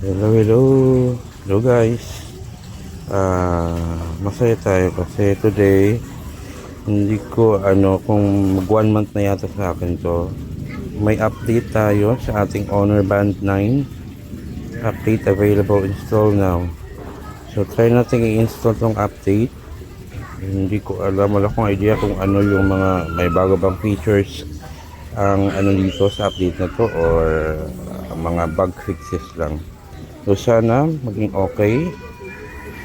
Hello, hello. Hello guys. Masaya tayo kasi today hindi ko kung mag 1 month na yata sa akin to. May update tayo sa ating Honor Band 9. Update available, install now. So try natin i-install tong update. Hindi ko alam, wala akong idea kung ano yung mga may bago bang features ang dito sa update na to or mga bug fixes lang. So sana maging okay.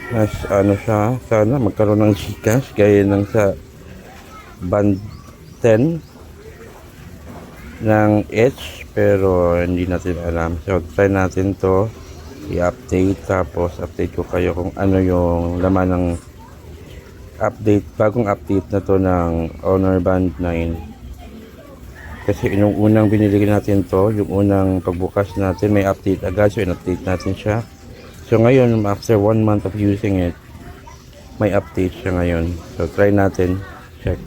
Mas siya, sana magkaroon ng Gcash gaya ng sa band 10 ng Edge, pero hindi natin alam. So try natin to i-update, tapos update ko kayo kung ano yung laman ng update, bagong update na to ng Honor Band 9. Kasi yung unang binili natin to, yung unang pagbukas natin, may update agad. So in-update natin siya. So ngayon, after 1 month of using it, may update siya ngayon. So try natin. Check.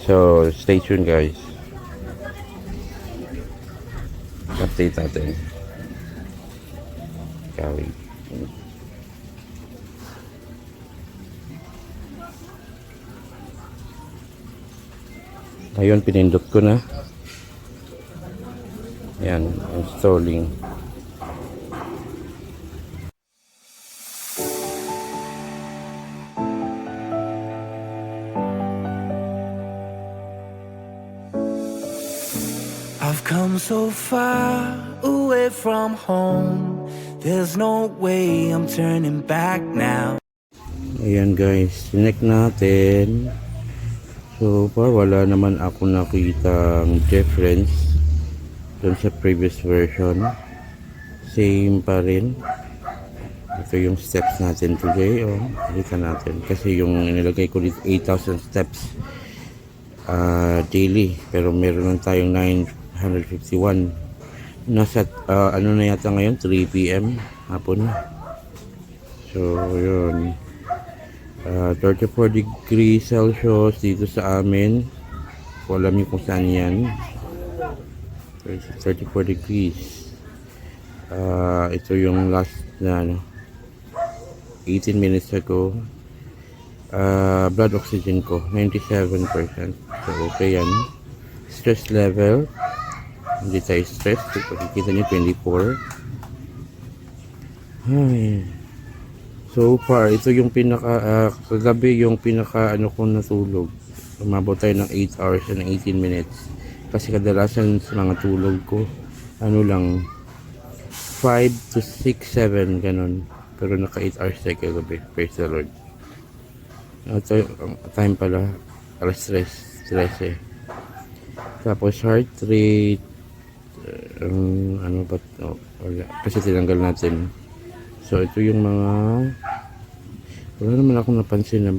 So stay tuned guys. Update natin. Kali. Ngayon, pinindot ko na. Yan, installing. I've come so far away from home. There's no way I'm turning back now. Ayan guys, connect natin. So far wala naman ako nakitang difference dun sa previous version. Same pa rin. Ito yung steps natin today. Halika natin. Kasi yung inilagay ko dito 8,000 steps daily. Pero meron lang tayong 951. Nasa na yata ngayon, 3 PM hapon. So yun. 34 degrees Celsius dito sa amin. Kung alam niyo kung saan yan. 34 degrees. Ito yung last na 18 minutes ago. Blood oxygen ko 97%. So okay yan. Stress level, hindi tayo stress. Pakikita niyo 24. Ay. So far, ito yung kagabi yung pinaka ko natulog. Umabot tayo ng 8 hours and 18 minutes. Kasi kadalasan sa mga tulog ko, lang, 5 to 6, 7, ganun. Pero naka 8 hours tayo kagabi. Praise the Lord. Ito, time pala, alas 13. Tapos heart rate, wala. Kasi tinanggal natin. So ito yung mga, wala naman akong napansin na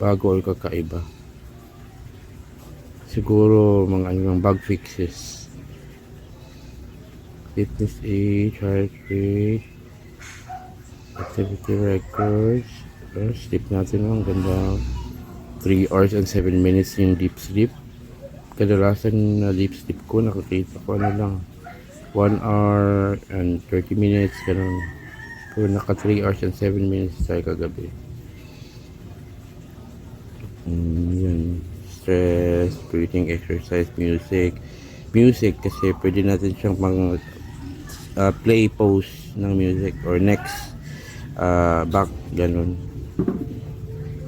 bago o kakaiba. Siguro mga bug fixes. Fitness age, heart rate, activity records. Sleep natin ang ganda. 3 hours and 7 minutes yung deep sleep. Kadalasan na deep sleep ko nakakita ko lang 1 hour and 30 minutes ganun. Pero naka 3 hours and 7 minutes tayo kagabi. Yan. Stress, breathing exercise, music kasi pwede natin siyang play pause ng music or next back ganun.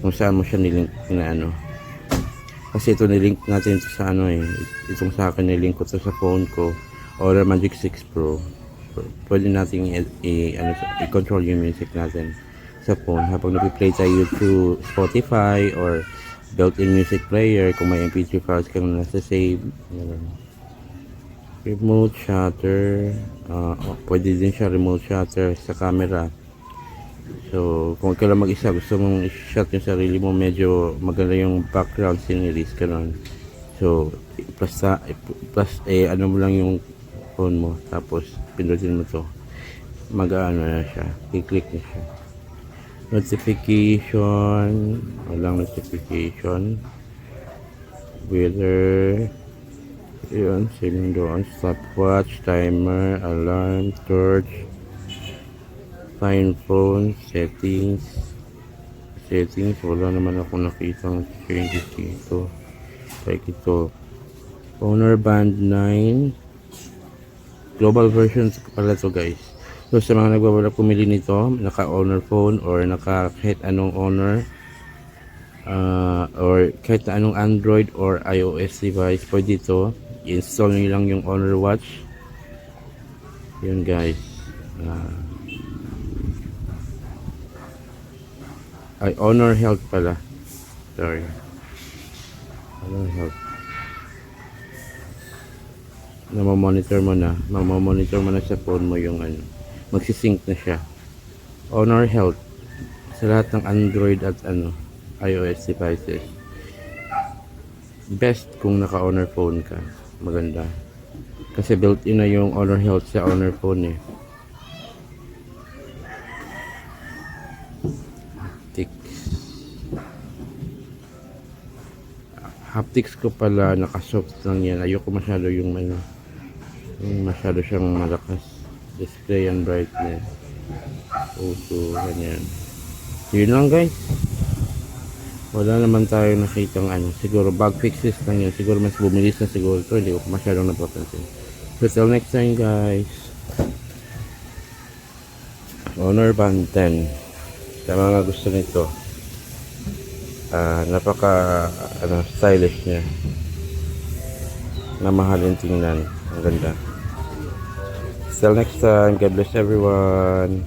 Kung saan mo siya nilink na kasi ito nilink natin ito sa itong sa akin nilink ko to sa phone ko, Aura Magic 6 Pro. Pwede natin i-control yung music natin sa phone habang napi-play tayo to Spotify or built-in music player kung may MP3 files kang nasa save. Remote shutter, pwede din siya remote shutter sa camera. So kung ikaw lang mag-isa, gusto mong i-shot yung sarili mo, medyo maganda yung background sceneries kanon. So plus mo lang yung phone mo, tapos pindutin mo to, na siya, i-click na siya. Notification, walang notification. Weather, Yun, same doon. Stopwatch, timer, alarm, torch, find phone, settings. Settings, wala naman ako nakitang changes dito. Like ito. Honor Band 9. Global version pala to guys. So sa mga nagbabalak pumili nito, naka-Honor phone or naka kahit anong Honor or kahit na anong Android or iOS device, pwede ito. I-install nyo lang yung Honor Watch. Yun guys. Ay, Honor Health pala. Sorry. Honor Health. Mamamonitor mo na. Mamamonitor mo na sa phone mo yung ano. Magsisync na siya. Honor Health. Sa lahat ng Android at ano, iOS devices. Best kung naka-Honor phone ka. Maganda. Kasi built-in na yung Honor Health sa Honor phone eh. Haptics ko pala naka-soft lang yan. Ayoko masyado yung ano, yung masyado siyang malakas. Display and brightness. Auto, ganyan. Yun lang guys. Wala naman tayo nakitang ano. Siguro bug fixes lang yun. Siguro mas bumilis na siguro ito. Hindi ko masyadong napapansin. So till next time guys. Honor Band 10. Sa mga gusto nito. Napaka stylish niya. Na mahalin tingnan. Ang ganda. Till next time. God bless everyone.